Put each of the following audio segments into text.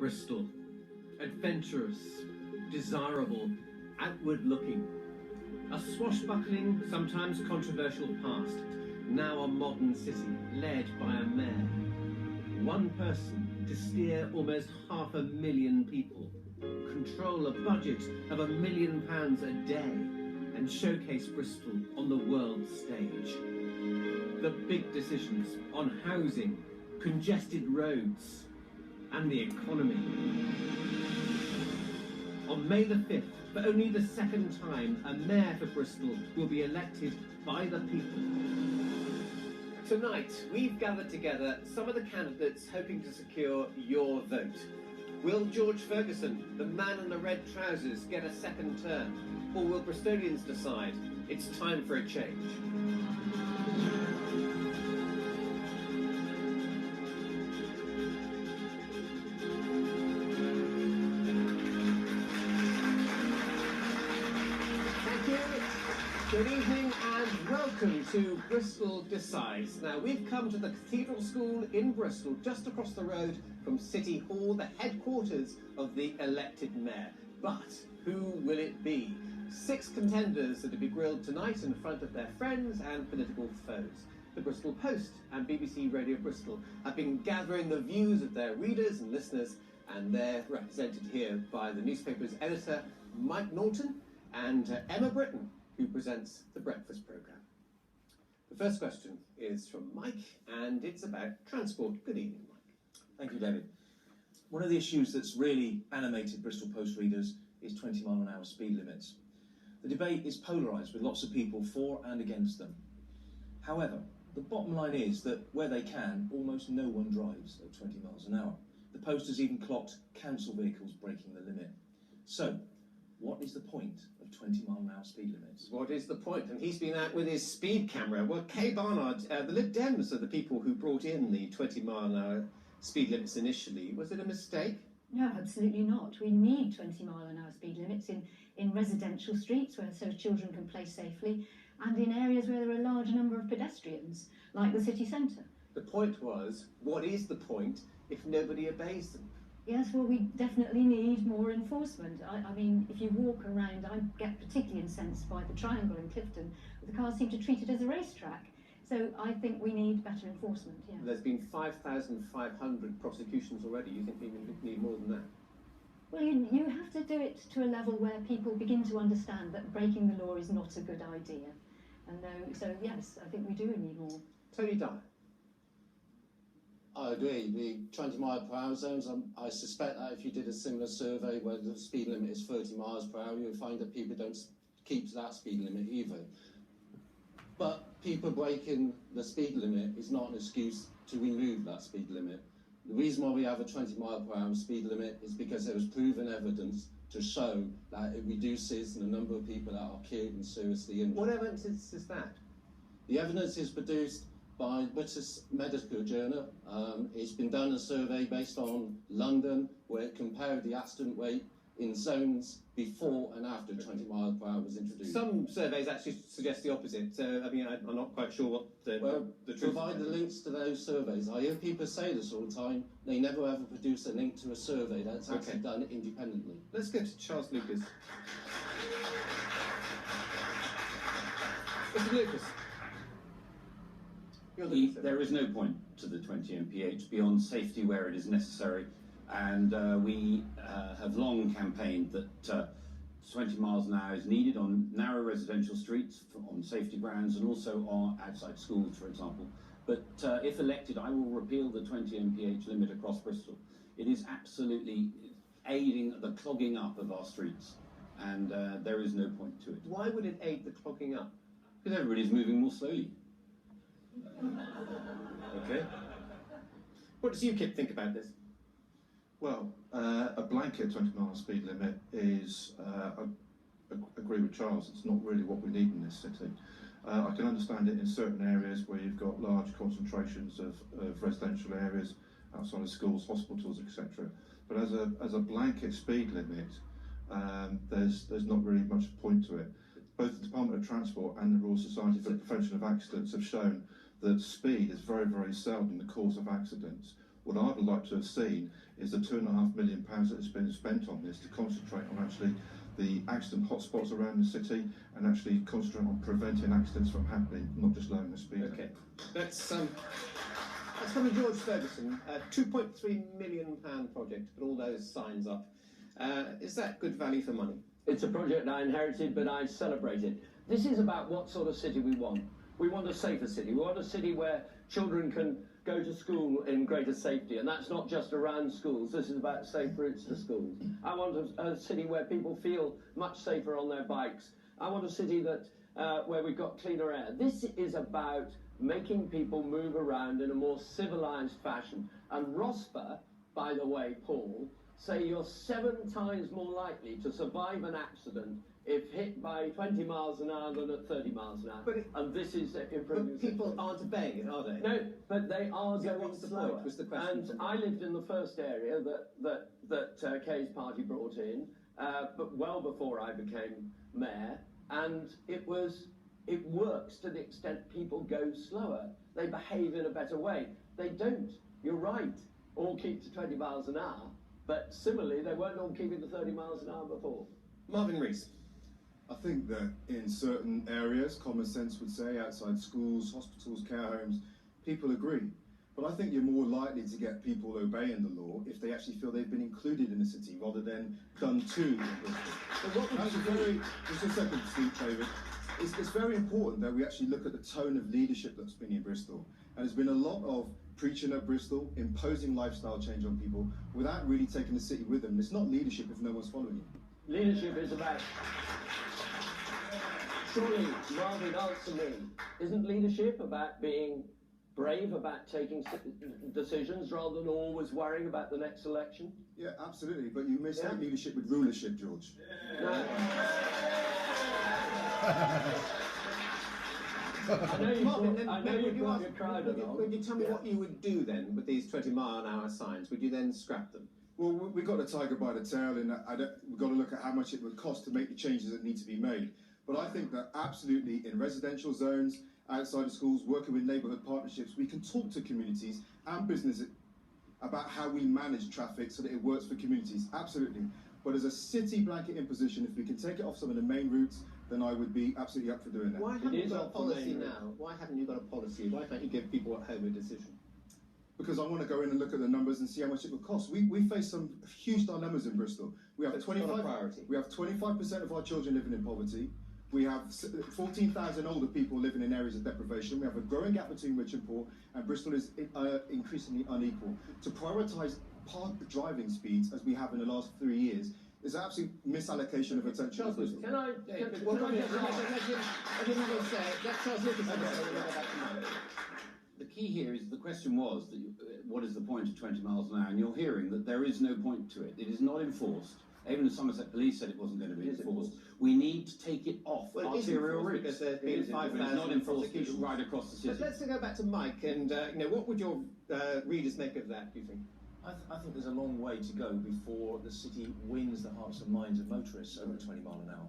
Bristol. Adventurous, desirable, outward-looking. A swashbuckling, sometimes controversial past. Now a modern city, led by a mayor. One person to steer almost 500,000 people. Control a budget of £1 million a day. And showcase Bristol on the world stage. The big decisions on housing, congested roads, and the economy. On May the 5th, for only the second time, a mayor for Bristol will be elected by the people. Tonight, we've gathered together some of the candidates hoping to secure your vote. Will George Ferguson, the man in the red trousers, get a second term? Or will Bristolians decide it's time for a change? Thank you. Good evening and welcome to Bristol Decides. Now, we've come to the Cathedral School in Bristol, just across the road from City Hall, the headquarters of the elected mayor. But who will it be? 6 contenders that will be grilled tonight in front of their friends and political foes. The Bristol Post and BBC Radio Bristol have been gathering the views of their readers and listeners, and they're represented here by the newspaper's editor, Mike Norton, and Emma Britton, who presents the breakfast programme. The first question is from Mike, and it's about transport. Good evening, Mike. Thank you, David. One of the issues that's really animated Bristol Post readers is 20-mile-an-hour speed limits. The debate is polarised with lots of people for and against them. However, the bottom line is that where they can, almost no one drives at 20 miles an hour. The Post has even clocked council vehicles breaking the limit. So, what is the point of 20-mile-an-hour speed limits? What is the point? And he's been out with his speed camera. Well, Kay Barnard, the Lib Dems are the people who brought in the 20-mile-an-hour speed limits initially. Was it a mistake? No, absolutely not. We need 20-mile-an-hour speed limits in residential streets so children can play safely, and in areas where there are a large number of pedestrians, like the city centre. The point was, what is the point if nobody obeys them? Yes, well, we definitely need more enforcement. I mean, if you walk around, I get particularly incensed by the Triangle in Clifton. The cars seem to treat it as a racetrack. So I think we need better enforcement, yeah. There's been 5,500 prosecutions already. You think we need more than that? Well, you have to do it to a level where people begin to understand that breaking the law is not a good idea. And so, yes, I think we do need more. Tony Dyer. I agree. The 20-mile-per-hour zones, I suspect that if you did a similar survey where the speed limit is 30 miles per hour, you'll find that people don't keep to that speed limit either. But people breaking the speed limit is not an excuse to remove that speed limit. The reason why we have a 20-mile-per-hour speed limit is because there is proven evidence to show that it reduces the number of people that are killed and seriously injured. What evidence is that? The evidence is produced by British Medical Journal. It's been done a survey based on London, where it compared the accident rate in zones before and after 20 miles per hour was introduced. Some surveys actually suggest the opposite, so I mean, I'm not quite sure what the truth provide the links to those surveys. I hear people say this all the time, they never ever produce a link to a survey that's actually done independently. Let's go to Charles Lucas. Mr. Lucas. There is no point to the 20 mph beyond safety where it is necessary. And we have long campaigned that 20 miles an hour is needed on narrow residential streets, on safety grounds, and also on outside schools, for example. But if elected, I will repeal the 20 mph limit across Bristol. It is absolutely aiding the clogging up of our streets, and there is no point to it. Why would it aid the clogging up? Because everybody's moving more slowly. Okay. What does UKIP think about this? Well, a blanket 20-mile speed limit is, I agree with Charles, it's not really what we need in this city. I can understand it in certain areas where you've got large concentrations of residential areas outside of schools, hospitals, etc. But as a blanket speed limit, there's not really much point to it. Both the Department of Transport and the Royal Society for the Prevention of Accidents have shown that speed is very, very seldom the cause of accidents. what I would like to have seen is the £2.5 million that has been spent on this to concentrate on actually the accident hotspots around the city and actually concentrate on preventing accidents from happening, not just lowering the speed. Okay, that's from George Ferguson, a £2.3 million project to put all those signs up. Is that good value for money? It's a project I inherited, but I celebrate it. This is about what sort of city we want. We want a safer city. We want a city where children can go to school in greater safety, and that's not just around schools. This is about safe routes to schools. I want a city where people feel much safer on their bikes. I want a city that where we've got cleaner air. This is about making people move around in a more civilized fashion. And ROSPA, by the way, Paul, say you're 7 times more likely to survive an accident if hit by 20 miles an hour than at 30 miles an hour. And this is improving. But people aren't obeying it, are they? No, but they are So going what's the slower. point, was the question. And I lived in the first area that Kay's party brought in, but well before I became mayor, and it works to the extent people go slower. They behave in a better way. They don't, you're right, all keep to 20 miles an hour, but similarly, they weren't all keeping to 30 miles an hour before. Marvin Rees. I think that in certain areas, common sense would say, outside schools, hospitals, care homes, people agree. But I think you're more likely to get people obeying the law if they actually feel they've been included in the city rather than done to in Bristol. So what would That's you do? just a second, Steve, David. It's very important that we actually look at the tone of leadership that's been in Bristol. And there's been a lot of preaching at Bristol, imposing lifestyle change on people without really taking the city with them. It's not leadership if no one's following you. Leadership is about... Surely, Marvin, answer me. Isn't leadership about being brave, about taking decisions rather than always worrying about the next election? Yeah, absolutely. But you mistake leadership with rulership, George. No. I know you brought your crowd along. Would you tell me what you would do then with these 20-mile-an-hour signs? Would you then scrap them? Well, we've got the tiger by the tail, and we've got to look at how much it would cost to make the changes that need to be made. But I think that absolutely in residential zones, outside of schools, working with neighbourhood partnerships, we can talk to communities and businesses about how we manage traffic so that it works for communities, absolutely. But as a city blanket imposition, if we can take it off some of the main routes, then I would be absolutely up for doing that. Why haven't you got a policy now? Why haven't you got a policy? Why can't you give people at home a decision? Because I want to go in and look at the numbers and see how much it would cost. We face some huge dilemmas in Bristol. We have 25% of our children living in poverty. We have 14,000 older people living in areas of deprivation. We have a growing gap between rich and poor, and Bristol is increasingly unequal. To prioritise park driving speeds, as we have in the last 3 years, is an absolute misallocation of attention. Charles Lucas, Can I let him have a say. Let Charles Lucas have a say, we'll go back to Mike. The key here is the question was, that what is the point of 20 miles an hour? And you're hearing that there is no point to it. It is not enforced. Even the Somerset Police said it wasn't going to be enforced. We need to take it off arterial routes. Because there's been 5,000 it's not enforced prosecutions right across the city. But let's go back to Mike, and what would your readers make of that, do you think? I think there's a long way to go before the city wins the hearts and minds of motorists over 20 mile an hour.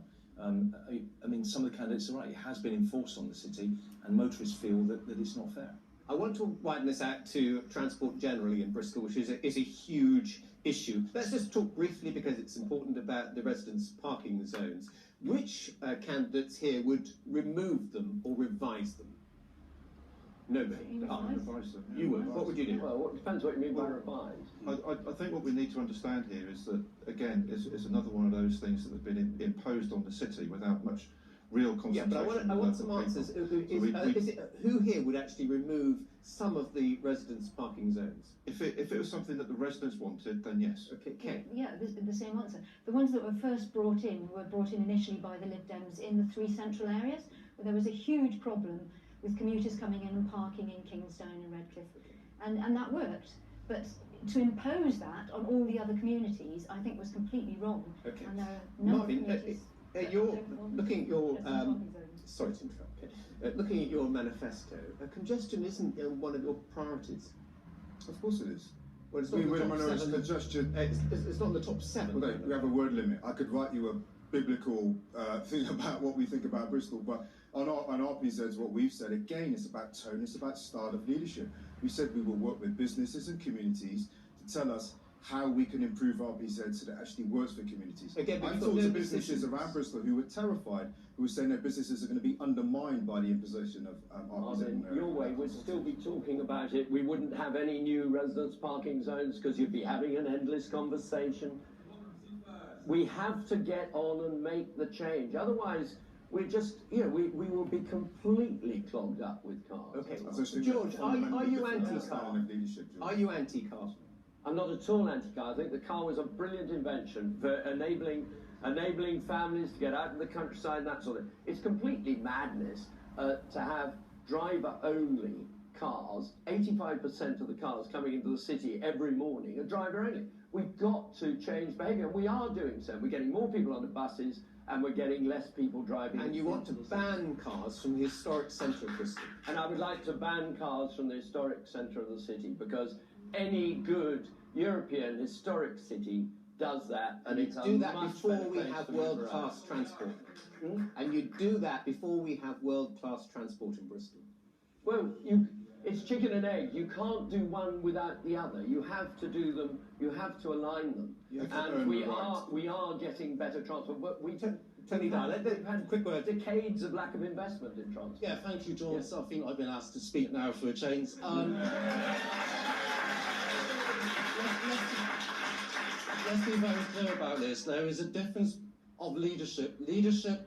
I mean, some of the candidates are right. It has been enforced on the city, and motorists feel that it's not fair. I want to widen this out to transport generally in Bristol, which is a huge issue. Let's just talk briefly, because it's important, about the residents' parking zones. Which candidates here would remove them or revise them? Nobody. Revise them, yeah. You would. What would you do? Well, it depends what you mean by revised. I think what we need to understand here is that, again, it's another one of those things that have been imposed on the city without much real consultation. Yeah, but I want some answers. Who here would actually remove some of the residents' parking zones? If it was something that the residents wanted, then yes. Okay, Kay. Yeah, the same answer. The ones that were first brought in were brought in initially by the Lib Dems in the 3 central areas, where there was a huge problem with commuters coming in and parking in Kingstone and Redcliffe, and that worked. But to impose that on all the other communities, I think was completely wrong. Okay. And there are no Marvin, you're looking at your sorry to interrupt. Looking at your manifesto, congestion isn't one of your priorities. Of course it is. Well, it's not in the top 7. Congestion. It's not in the top 7. Well, we have a word limit. I could write you a biblical thing about what we think about Bristol, but on RPZ's what we've said, again, it's about tone, it's about style of leadership. We said we will work with businesses and communities to tell us how we can improve RPZ so that it actually works for communities. Again, I've talked to businesses around Bristol who were terrified, who were saying their businesses are going to be undermined by the imposition of RPZ. Your way would still be talking about it. We wouldn't have any new residence parking zones because you'd be having an endless conversation. We have to get on and make the change. Otherwise, we're just, we will be completely clogged up with cars. Okay, George, are you anti-car? Are you anti-car? I'm not at all anti-car. I think the car was a brilliant invention for enabling families to get out in the countryside and that sort of thing. It's completely madness to have driver-only cars. 85% of the cars coming into the city every morning are driver-only. We've got to change behaviour, and we are doing so. We're getting more people on the buses, and we're getting less people driving. And you want to ban cars from the historic centre of Bristol? And I would like to ban cars from the historic centre of the city, because any good European historic city does that, and it's do that before we have world-class transport. And you do that before we have world-class transport in Bristol. Well, it's chicken and egg. You can't do one without the other. You have to do them. You have to align them. And we are getting better transport. But we've had quick word. Decades of lack of investment in transport. Yeah, thank you, George. Yes. I think I've been asked to speak now for a change. Let's be very clear about this. There is a difference of leadership. Leadership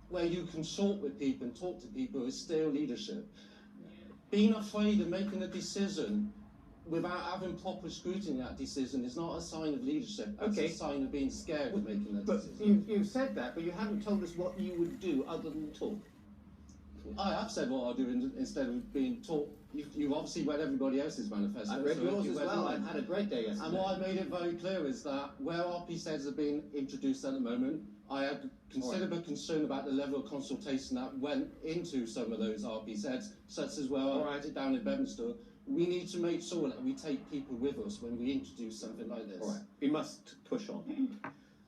where you can talk with people and talk to people is still leadership. Being afraid of making a decision without having proper scrutiny of that decision is not a sign of leadership. It's a sign of being scared of making that decision. You've said that, but you haven't told us what you would do other than talk. I have said what I'll do instead of being taught. You've obviously read everybody else's manifesto. I read yours as well. I've had a great day yesterday. And what I made it very clear is that where RPZs are being introduced at the moment, I had considerable concern about the level of consultation that went into some of those RPZs, such as where I had it down in Bedminster. We need to make sure that we take people with us when we introduce something like this. All right, we must push on.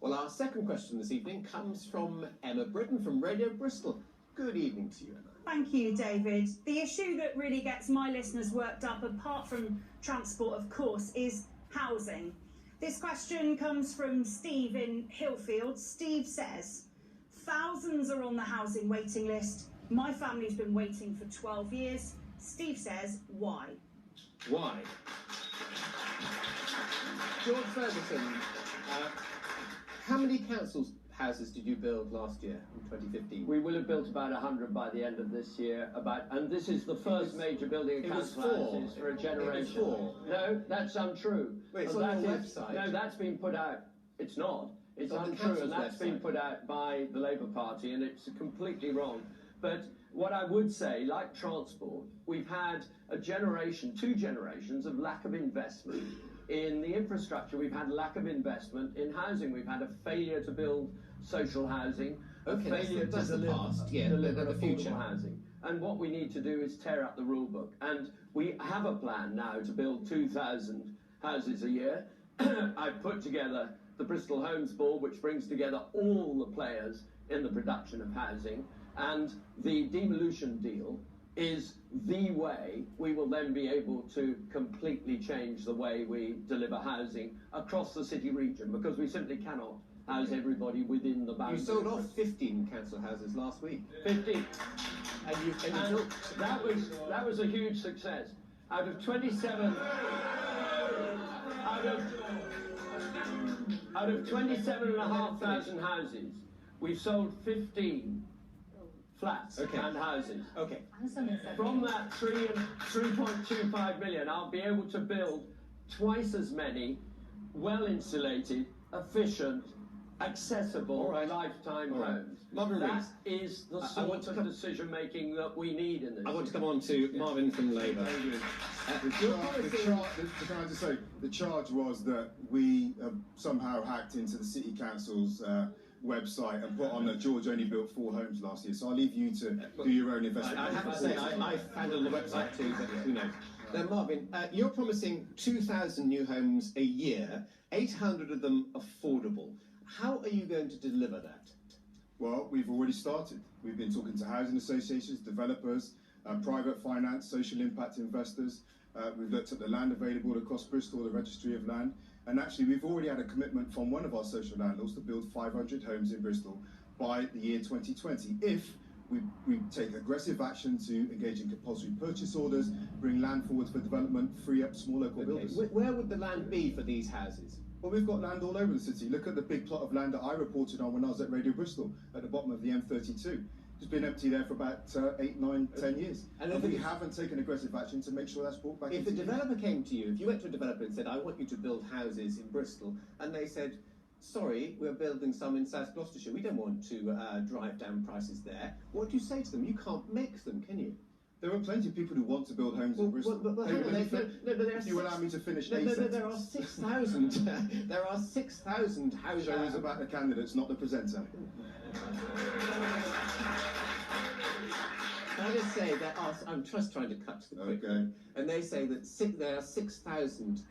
Well, our second question this evening comes from Emma Britton from Radio Bristol. Good evening to you, Emma. Thank you, David. The issue that really gets my listeners worked up, apart from transport, of course, is housing. This question comes from Steve in Hillfield. Steve says, thousands are on the housing waiting list. My family's been waiting for 12 years. Steve says, why? Why? George Ferguson, how many council houses did you build last year in 2015? We will have built about 100 by the end of this year. And this is the first major building of council houses for a generation. It was 4. No, that's untrue. Wait, it's on your website. No, that's been put out. It's not. It's untrue, and that's been put out by the Labour Party, and it's completely wrong. But what I would say, like transport, we've had a generation, 2 generations of lack of investment in the infrastructure. We've had lack of investment in housing. We've had a failure to build social housing, a failure to deliver affordable housing. And what we need to do is tear up the rule book. And we have a plan now to build 2,000 houses a year. I've put together the Bristol Homes Board, which brings together all the players in the production of housing. And the devolution deal is the way we will then be able to completely change the way we deliver housing across the city region, because we simply cannot house everybody within the boundaries. You sold off 15 council houses last week. 15. And that was a huge success. Out of 27, out of 27,500 houses, we've sold 15 flats and houses. Okay. From that 3.25 million, I'll be able to build twice as many well-insulated, efficient, accessible lifetime homes. That is the sort of decision-making that we need in this. I want to come on to Marvin from Labour. The charge was that we somehow hacked into the City Council's website and put on that George only built 4 homes last year. So I'll leave you to do your own investigation. I have to say, I've handled the website too, but who knows. Now, Marvin, you're promising 2,000 new homes a year, 800 of them affordable. How are you going to deliver that? Well, we've already started. We've been talking to housing associations, developers, private finance, social impact investors. We've looked at the land available across Bristol, the Registry of Land, and actually we've already had a commitment from one of our social landlords to build 500 homes in Bristol by the year 2020 if we take aggressive action to engage in compulsory purchase orders, bring land forward for development, free up small local builders. Where would the land be for these houses? Well, we've got land all over the city. Look at the big plot of land that I reported on when I was at Radio Bristol at the bottom of the M32. It's been empty there for about 8, 9, 10 years. And we haven't taken aggressive action to make sure that's brought back. If a developer came to you, if you went to a developer and said, I want you to build houses in Bristol, and they said, sorry, we're building some in South Gloucestershire, we don't want to drive down prices there, what do you say to them? You can't make them, can you? There are plenty of people who want to build homes in Bristol. If you allow me to finish there are 6,000. There are 6,000 houses. Show us about the candidates, not the presenter. Can I just say that I'm just trying to cut to the quick. Okay. And they say that there are 6,000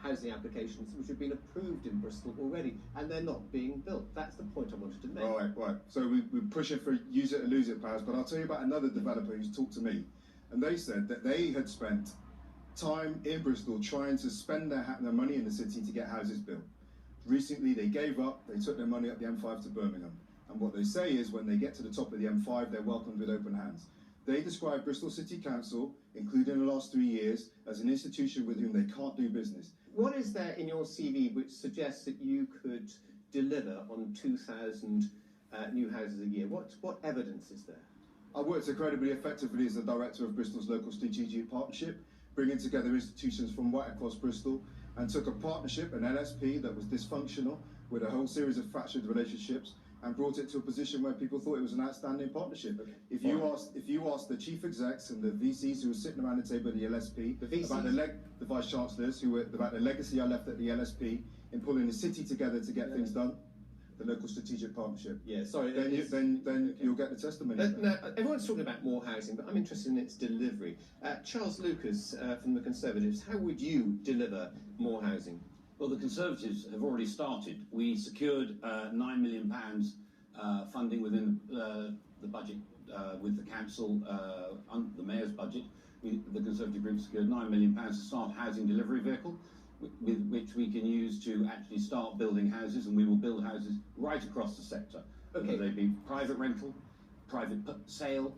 housing applications which have been approved in Bristol already, and they're not being built. That's the point I wanted to make. Right. So we're pushing for use it or lose it powers, but I'll tell you about another developer who's talked to me, and they said that they had spent time in Bristol trying to spend their money in the city to get houses built. Recently they gave up, they took their money up the M5 to Birmingham, and what they say is when they get to the top of the M5 they're welcomed with open hands. They describe Bristol City Council, including the last 3 years, as an institution with whom they can't do business. What is there in your CV which suggests that you could deliver on 2,000 new houses a year? What evidence is there? I worked incredibly effectively as the director of Bristol's local strategic partnership, bringing together institutions from right across Bristol, and took a partnership, an LSP, that was dysfunctional, with a whole series of fractured relationships, and brought it to a position where people thought it was an outstanding partnership. Okay. If you ask the chief execs and the VCs who were sitting around the table at the LSP, about the vice chancellors who were about the legacy I left at the LSP in pulling the city together to get things done, the local strategic partnership. Yeah, sorry. Then you'll get the testimony. Now, everyone's talking about more housing, but I'm interested in its delivery. Charles Lucas from the Conservatives, how would you deliver more housing? Well, the Conservatives have already started. We secured £9 million funding within the budget with the council, the mayor's budget. The Conservative group secured £9 million to start a housing delivery vehicle, with which we can use to actually start building houses, and we will build houses right across the sector, whether they be private rental, private sale,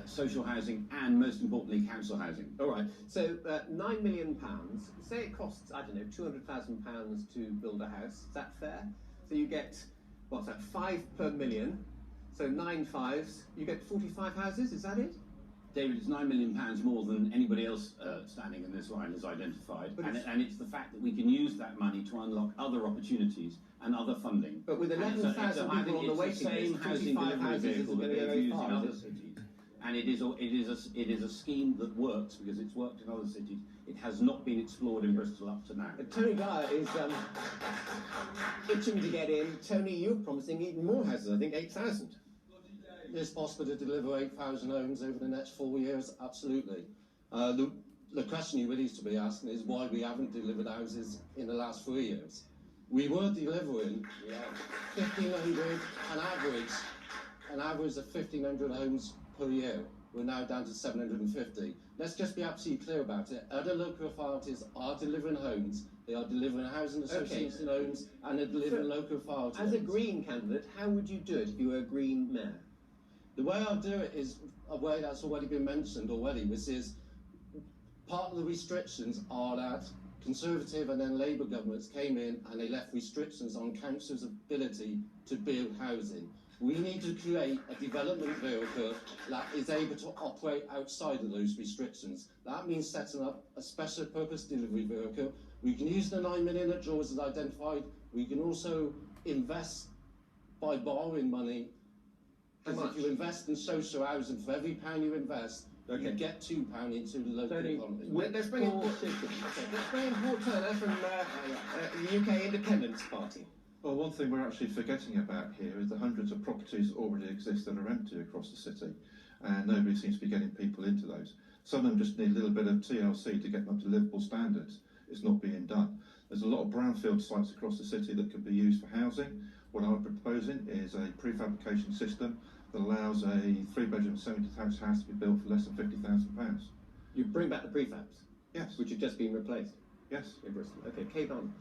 social housing, and most importantly, council housing. All right. So £9 million. Say it costs, I don't know, £200,000 to build a house. Is that fair? So you get what's that? 5 per million. So 9 5s. You get 45 houses. Is that it? David, it's £9 million more than anybody else standing in this line has identified, and it's the fact that we can use that money to unlock other opportunities and other funding. But with 11,000 people on the waiting list, 45 houses isn't going to go very far, is it? And it is a scheme that works because it's worked in other cities. It has not been explored in Bristol up to now. Tony Dyer is itching to get in. Tony, you're promising even more houses. I think 8,000. It's possible to deliver 8,000 homes over the next 4 years. Absolutely. The question you really need to be asking is why we haven't delivered houses in the last 3 years. We were delivering 1,500 an average of 1,500 homes per year. We're now down to 750. Let's just be absolutely clear about it. Other local authorities are delivering homes. They are delivering housing association homes, and they're delivering local authorities. As a Green candidate, how would you do it if you were a Green mayor? The way I'll do it is a way that's already been mentioned already, which is part of the restrictions are that Conservative and then Labour governments came in and they left restrictions on councils' ability to build housing. We need to create a development vehicle that is able to operate outside of those restrictions. That means setting up a special purpose delivery vehicle. We can use the 9 million that George has identified. We can also invest by borrowing money. Because if you invest in social housing, for every pound you invest, you get £2 into the local economy. Let's bring in Paul Turner from the UK Independence Party. Well, one thing we're actually forgetting about here is the hundreds of properties that already exist that are empty across the city, and nobody seems to be getting people into those. Some of them just need a little bit of TLC to get them up to livable standards. It's not being done. There's a lot of brownfield sites across the city that could be used for housing. What I'm proposing is a prefabrication system that allows a 3-bedroom semi-detached house to be built for less than £50,000. You bring back the prefabs? Yes. Which have just been replaced Yes. in Bristol. Okay, Kate on.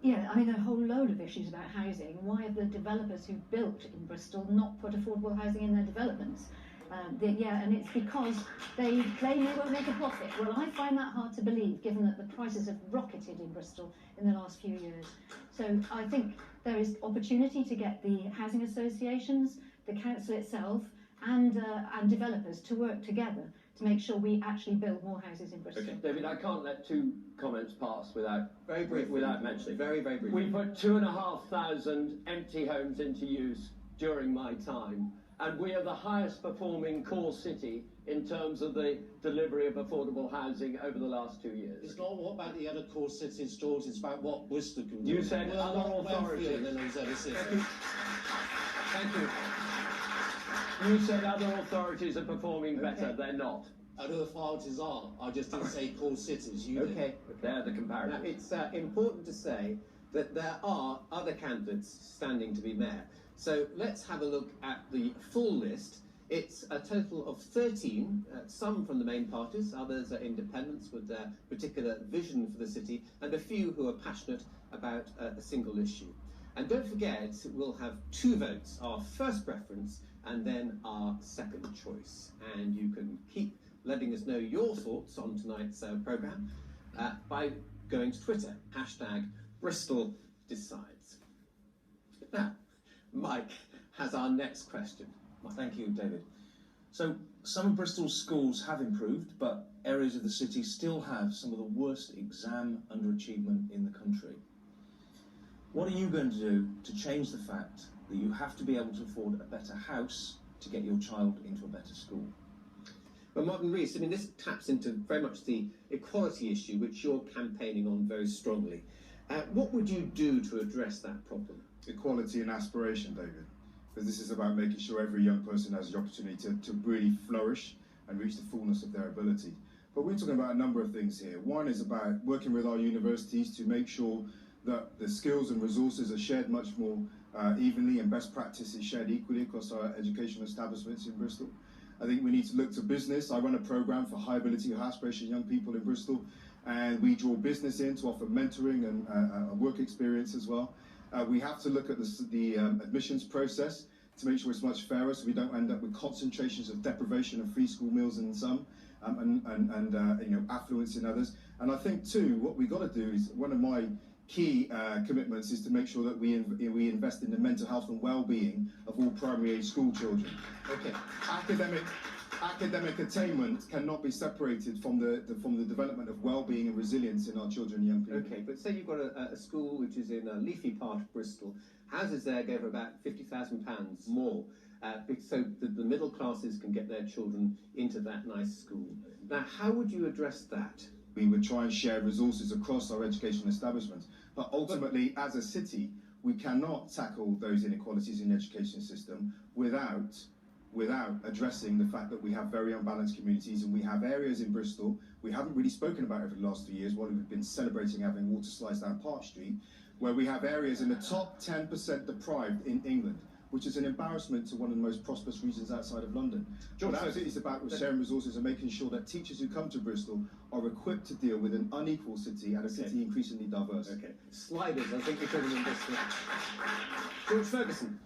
Yeah, I mean, a whole load of issues about housing. Why have the developers who built in Bristol not put affordable housing in their developments? And it's because they claim they won't make a profit. Well, I find that hard to believe, given that the prices have rocketed in Bristol in the last few years. So I think there is opportunity to get the housing associations, the council itself, and developers to work together to make sure we actually build more houses in Bristol. Okay, David, I can't let two comments pass without mentioning. Very briefly. We put 2,500 empty homes into use during my time, and we are the highest performing core city in terms of the delivery of affordable housing over the last 2 years. It's not what about the other core cities, George, it's about what Bristol can do. You said other authorities. Thank you. You said other authorities are performing better. They're not. Other authorities are. I just didn't say core cities. You did. Okay. They're the comparison. Now, it's important to say that there are other candidates standing to be mayor. So let's have a look at the full list. It's a total of 13, some from the main parties, others are independents with their particular vision for the city, and a few who are passionate about a single issue. And don't forget, we'll have 2 votes, our first preference and then our second choice. And you can keep letting us know your thoughts on tonight's programme by going to Twitter, #Bristol Decides. Now, Mike has our next question. Thank you, David. So, some of Bristol's schools have improved, but areas of the city still have some of the worst exam underachievement in the country. What are you going to do to change the fact that you have to be able to afford a better house to get your child into a better school? Well, Martin Rees, I mean, this taps into very much the equality issue, which you're campaigning on very strongly. What would you do to address that problem? Equality and aspiration, David. Because this is about making sure every young person has the opportunity to really flourish and reach the fullness of their ability. But we're talking about a number of things here. One is about working with our universities to make sure that the skills and resources are shared much more evenly, and best practice is shared equally across our educational establishments in Bristol. I think we need to look to business. I run a programme for high ability, high aspiration young people in Bristol, and we draw business in to offer mentoring and work experience as well. We have to look at the admissions process to make sure it's much fairer, so we don't end up with concentrations of deprivation of free school meals in some, and affluence in others. And I think too, what we've got to do is, one of my key commitments is to make sure that we invest in the mental health and well-being of all primary age school children. Okay. Academic attainment cannot be separated from the development of well-being and resilience in our children and young people. Okay, but say you've got a school which is in a leafy part of Bristol. Houses there go for about £50,000 more, so that the middle classes can get their children into that nice school. Now, how would you address that? We would try and share resources across our education establishments, but ultimately, as a city, we cannot tackle those inequalities in the education system without addressing the fact that we have very unbalanced communities, and we have areas in Bristol we haven't really spoken about over the last 2 years while we've been celebrating having water slides down Park Street, where we have areas in the top 10% deprived in England, which is an embarrassment to one of the most prosperous regions outside of London. George, it's about sharing resources and making sure that teachers who come to Bristol are equipped to deal with an unequal city and a city increasingly diverse. Okay. Sliders, I think you're talking in Bristol. George Ferguson.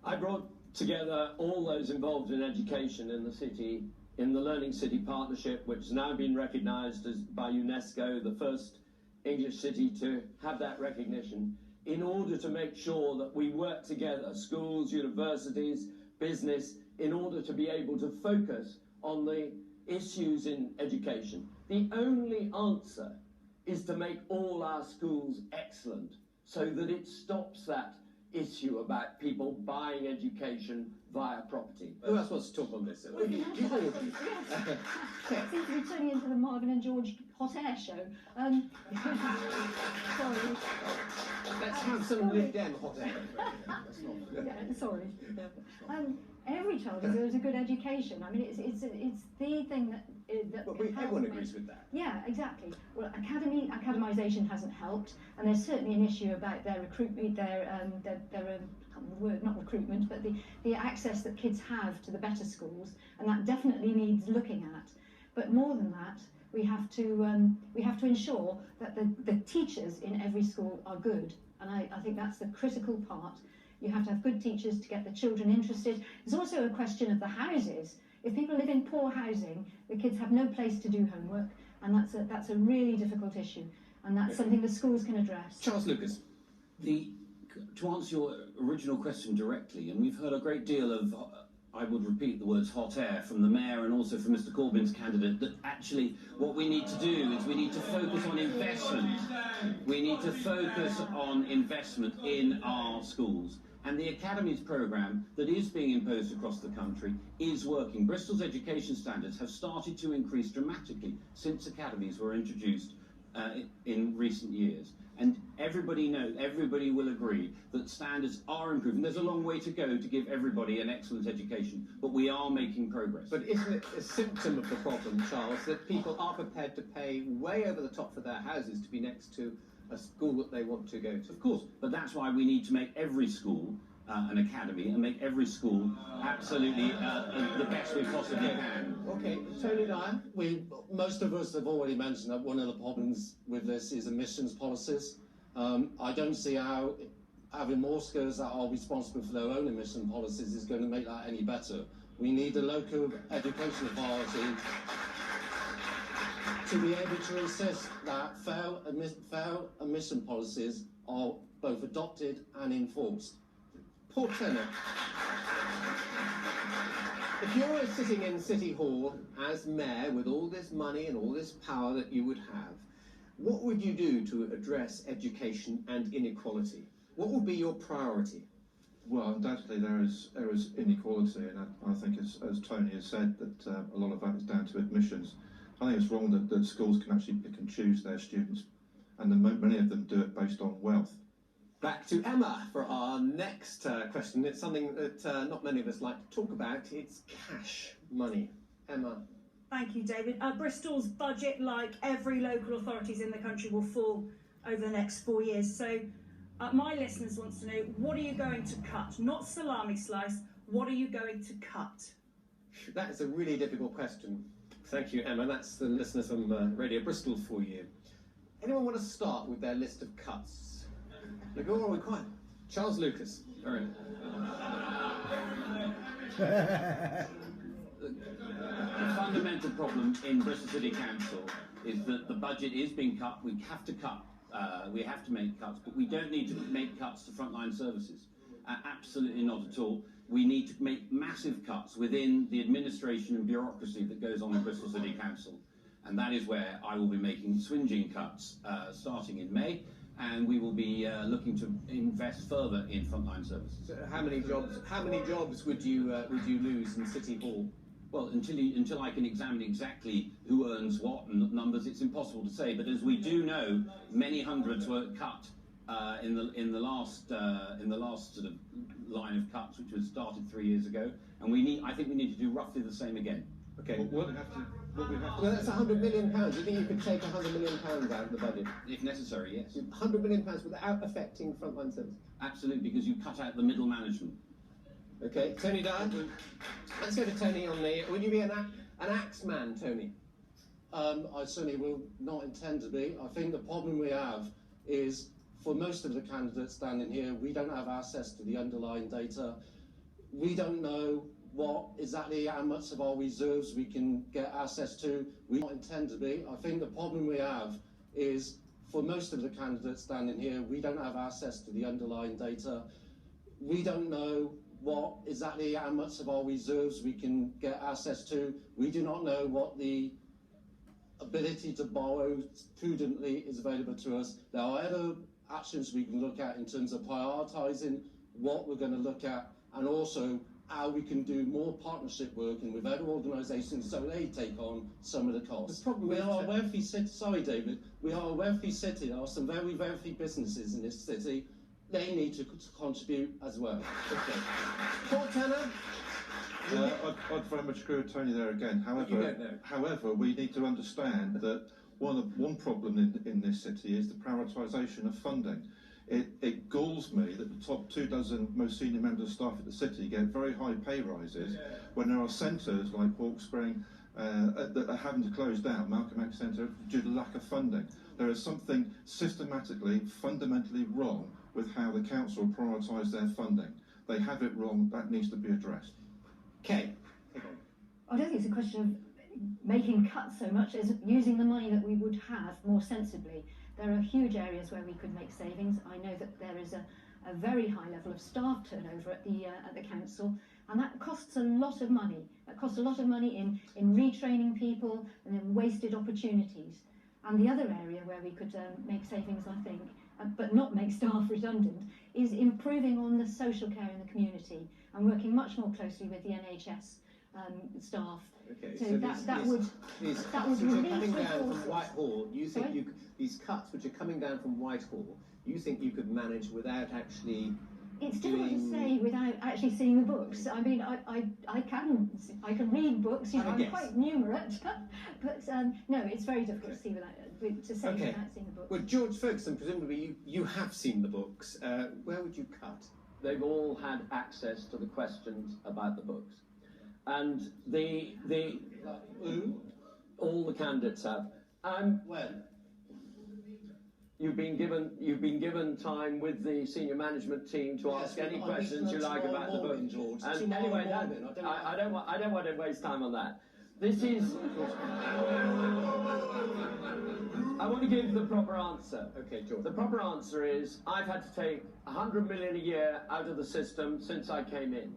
I brought together all those involved in education in the city in the Learning City Partnership, which has now been recognised as by UNESCO, the first English city to have that recognition, in order to make sure that we work together, schools, universities, business, in order to be able to focus on the issues in education. The only answer is to make all our schools excellent, so that it stops that issue about people buying education via property. Who else wants to talk on this? Well, yes. It seems to be turning into the Marvin and George hot air show. Sorry. Let's have some Lib Dem hot air. Yeah, sorry. Every child deserves a good education. I mean, it's the thing that everyone agrees with that. Yeah, exactly. Well, academisation hasn't helped, and there's certainly an issue about their recruitment, not recruitment, but the access that kids have to the better schools, and that definitely needs looking at. But more than that, we have to ensure that the teachers in every school are good, and I think that's the critical part. You have to have good teachers to get the children interested. There's also a question of the houses. If people live in poor housing, the kids have no place to do homework, and that's a really difficult issue, and that's something the schools can address. Charles Lucas. To answer your original question directly, and we've heard a great deal of, I would repeat the words hot air from the Mayor and also from Mr Corbyn's candidate, that actually what we need to do is we need to focus on investment. We need to focus on investment in our schools. And the Academies programme that is being imposed across the country is working. Bristol's education standards have started to increase dramatically since academies were introduced in recent years. And everybody will agree that standards are improving. There's a long way to go to give everybody an excellent education, but we are making progress. But isn't it a symptom of the problem, Charles, that people are prepared to pay way over the top for their houses to be next to a school that they want to go to? Of course, but that's why we need to make every school an academy and make every school absolutely the best we possibly can. Okay, Tony Dyer. Most of us have already mentioned that one of the problems with this is emissions policies. I don't see how having more schools that are responsible for their own emission policies is going to make that any better. We need a local education authority to be able to insist that fair emission policies are both adopted and enforced. Paul Tenner. If you're sitting in City Hall as Mayor with all this money and all this power that you would have, what would you do to address education and inequality? What would be your priority? Well, undoubtedly there is inequality, and I think, as Tony has said, that a lot of that is down to admissions. I think it's wrong that schools can actually pick and choose their students, and many of them do it based on wealth. Back to Emma for our next question. It's something that not many of us like to talk about. It's cash money. Emma. Thank you, David. Bristol's budget, like every local authorities in the country, will fall over the next 4 years. So my listeners want to know, what are you going to cut? Not salami slice, what are you going to cut? That is a really difficult question. Thank you, Emma. That's the listeners from Radio Bristol for you. Anyone want to start with their list of cuts? Look, all right, quiet. Charles Lucas. All right. The fundamental problem in Bristol City Council is that the budget is being cut. We have to cut. We have to make cuts, but we don't need to make cuts to frontline services. Absolutely not at all. We need to make massive cuts within the administration and bureaucracy that goes on in Bristol City Council. And that is where I will be making swinging cuts starting in May. And we will be looking to invest further in frontline services. So how many jobs would you lose in City Hall? Well, until I can examine exactly who earns what and numbers, it's impossible to say. But as we do know, many hundreds were cut in the last sort of line of cuts, which was started 3 years ago, and I think we need to do roughly the same again. Okay. Well, that's £100 million. Do you think you could take £100 million out of the budget? If necessary, yes. £100 million without affecting frontline service? Absolutely, because you cut out the middle management. Okay, Tony Dyer. Let's go to Tony on the... Will you be an axe man, Tony? I certainly will not intend to be. I think the problem we have is, for most of the candidates standing here, we don't have access to the underlying data. We don't know exactly how much of our reserves we can get access to. We don't intend to be. I think the problem we have is, for most of the candidates standing here, we don't have access to the underlying data. We don't know exactly how much of our reserves we can get access to. We do not know what the ability to borrow prudently is available to us. There are other actions we can look at in terms of prioritising what we're going to look at, and also how we can do more partnership working with other organisations so they take on some of the costs. The problem we are a wealthy city. Sorry, David. We are a wealthy city. There are some very wealthy businesses in this city. They need to contribute as well. Okay. Paul Tenner? I'd very much agree with Tony there again. However, we need to understand that one problem in this city is the prioritisation of funding. It galls me that the top 24 most senior members of staff at the city get very high pay rises when there are centres like Hawkspring that are having to close down Malcolm X Centre due to lack of funding. There is something systematically, fundamentally wrong with how the council prioritise their funding. They have it wrong. That needs to be addressed. Kay. I don't think it's a question of making cuts so much as using the money that we would have more sensibly. There are huge areas where we could make savings. I know that there is a very high level of staff turnover at the council, and that costs a lot of money. That costs a lot of money in retraining people and in wasted opportunities. And the other area where we could make savings, I think, but not make staff redundant, is improving on the social care in the community and working much more closely with the NHS staff. Okay, so that would these that cuts would which are release coming down resources. from Whitehall, you think Sorry? these cuts which are coming down from Whitehall, you think you could manage without actually It's difficult to say without actually seeing the books. I mean, I can read books. You know, I'm quite numerate, but no, it's very difficult to see without without seeing the books. Well, George Ferguson, presumably you have seen the books. Where would you cut? They've all had access to the questions about the books, and all the candidates have. When? You've been given time with the senior management team to ask any questions you like about the book. And anyway, I don't want to waste time on that. This is. I want to give the proper answer. Okay, George. The proper answer is I've had to take 100 million a year out of the system since I came in.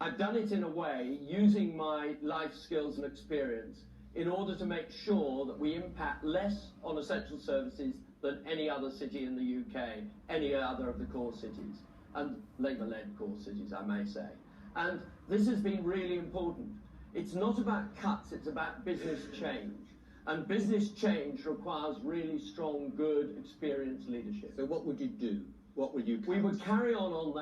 I've done it in a way using my life skills and experience in order to make sure that we impact less on essential services than any other city in the UK, any other of the core cities, and Labour-led core cities, I may say. And this has been really important. It's not about cuts, it's about business change. And business change requires really strong, good, experienced leadership. So what would you do? What would you cut? We would carry on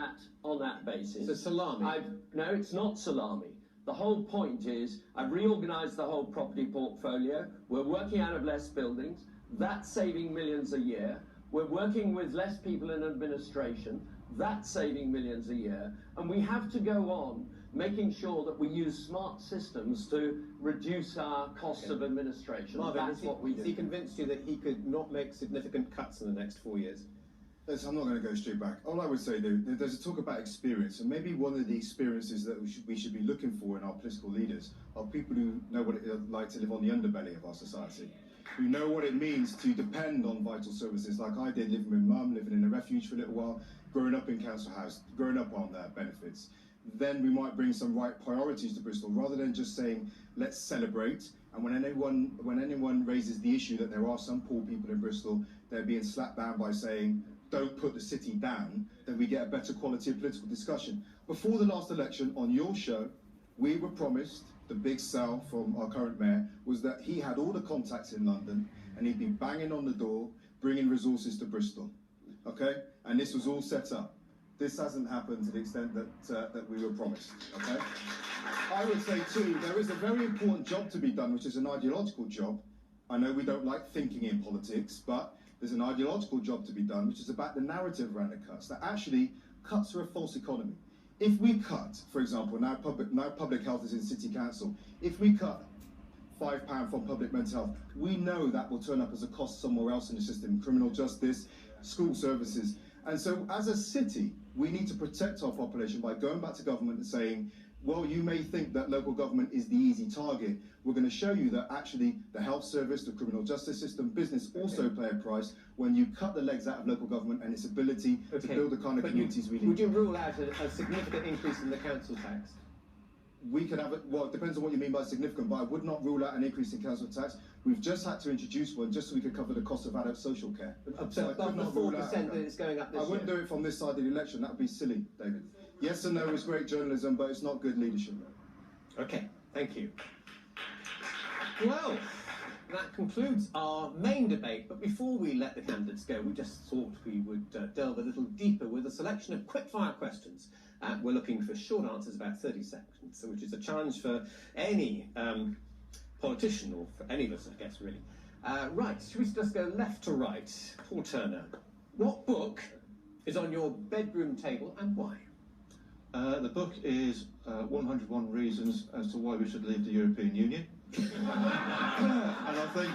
that basis. So salami? No, it's not salami. The whole point is I've reorganised the whole property portfolio. We're working out of less buildings. That's saving millions a year. We're working with less people in administration. That's saving millions a year. And we have to go on making sure that we use smart systems to reduce our costs of administration. Marvin, That's what we do. Has he convinced you that he could not make significant cuts in the next 4 years? Listen, I'm not going to go straight back. All I would say, though, there's a talk about experience, and maybe one of the experiences that we should be looking for in our political leaders are people who know what it's like to live on the underbelly of our society, who know what it means to depend on vital services like I did, living with mum, living in a refuge for a little while, growing up in council house, growing up on their benefits. Then we might bring some right priorities to Bristol, rather than just saying, let's celebrate. And when anyone raises the issue that there are some poor people in Bristol, they're being slapped down by saying, don't put the city down, then we get a better quality of political discussion. Before the last election, on your show, we were promised, the big sell from our current mayor, was that he had all the contacts in London, and he'd be banging on the door, bringing resources to Bristol, okay? And this was all set up. This hasn't happened to the extent that we were promised, okay? I would say too, there is a very important job to be done, which is an ideological job. I know we don't like thinking in politics, but there's an ideological job to be done, which is about the narrative around the cuts, that actually cuts are a false economy. If we cut, for example, now public health is in City Council, if we cut £5 from public mental health, we know that will turn up as a cost somewhere else in the system, criminal justice, school services. And so as a city, we need to protect our population by going back to government and saying, well, you may think that local government is the easy target. We're going to show you that actually the health service, the criminal justice system, business also play a price when you cut the legs out of local government and its ability to build the kind of communities we need. Would you rule out a significant increase in the council tax? We could have it, well, it depends on what you mean by significant, but I would not rule out an increase in council tax. We've just had to introduce one just so we could cover the cost of adult social care. So above the 4% that it's going up this year? I wouldn't do it from this side of the election, that would be silly, David. Yes and no is great journalism, but it's not good leadership. Okay, thank you. Well, that concludes our main debate, but before we let the candidates go, we just thought we would delve a little deeper with a selection of quick-fire questions. We're looking for short answers, about 30 seconds, which is a challenge for any politician, or for any of us, I guess, really. Right, should we just go left to right? Paul Turner, what book is on your bedroom table and why? The book is 101 Reasons as to Why We Should Leave the European Union. And I think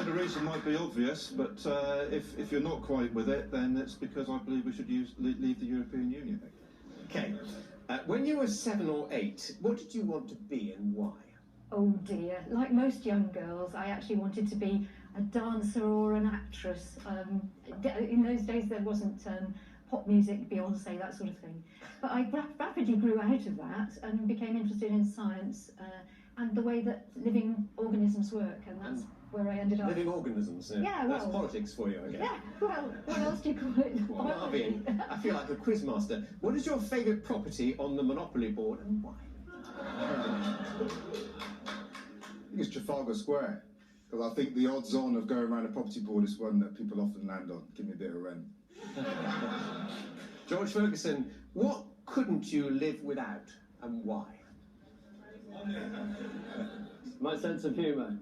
the reason might be obvious, but if you're not quite with it, then it's because I believe we should leave the European Union. Okay. When you were 7 or 8, what did you want to be and why? Oh dear, like most young girls, I actually wanted to be a dancer or an actress. In those days there wasn't pop music, Beyonce, that sort of thing. But I rapidly grew out of that and became interested in science and the way that living organisms work, and that's where I ended up. Living organisms? Yeah, well, that's politics for you, I guess. Yeah, well, what else do you call it? Marvin, I feel like a quizmaster. What is your favourite property on the Monopoly board and why? I think it's Trafalgar Square, because I think the odds on of going around a property board is one that people often land on. Give me a bit of rent. George Ferguson, what couldn't you live without and why? My sense of humour.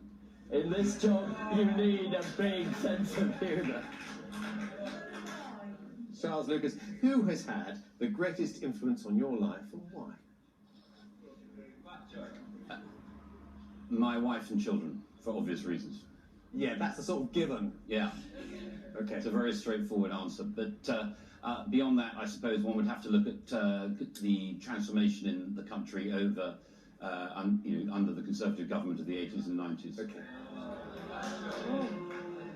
In this job, you need a big sense of humour. Charles Lucas, who has had the greatest influence on your life and why? My wife and children, for obvious reasons. Yeah, that's a sort of given. Yeah. Okay. It's a very straightforward answer. But beyond that, I suppose one would have to look at the transformation in the country over, under the Conservative government of the 80s and 90s. Okay.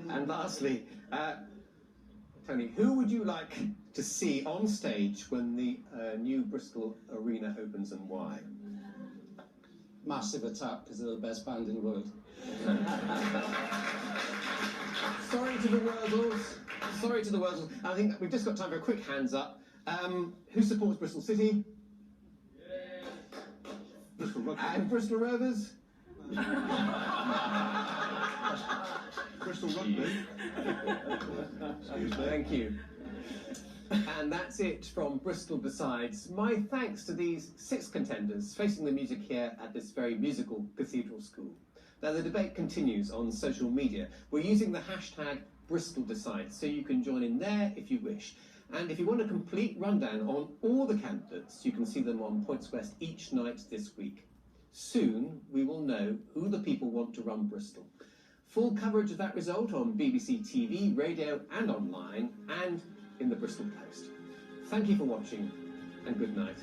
And lastly, Tony, who would you like to see on stage when the new Bristol Arena opens and why? Massive Attack, because they're the best band in the world. Sorry to the Wurzels. Sorry to the Wurzels. I think we've just got time for a quick hands up. Who supports Bristol City? Bristol Rugby. And Bristol Rovers? Bristol Rugby. Excuse me. Thank you. And that's it from Bristol Decides. My thanks to these 6 contenders facing the music here at this very musical cathedral school. Now the debate continues on social media. We're using the hashtag Bristol Decides, so you can join in there if you wish. And if you want a complete rundown on all the candidates, you can see them on Points West each night this week. Soon we will know who the people want to run Bristol. Full coverage of that result on BBC TV, radio and online, and in the Bristol Post. Thank you for watching, and good night.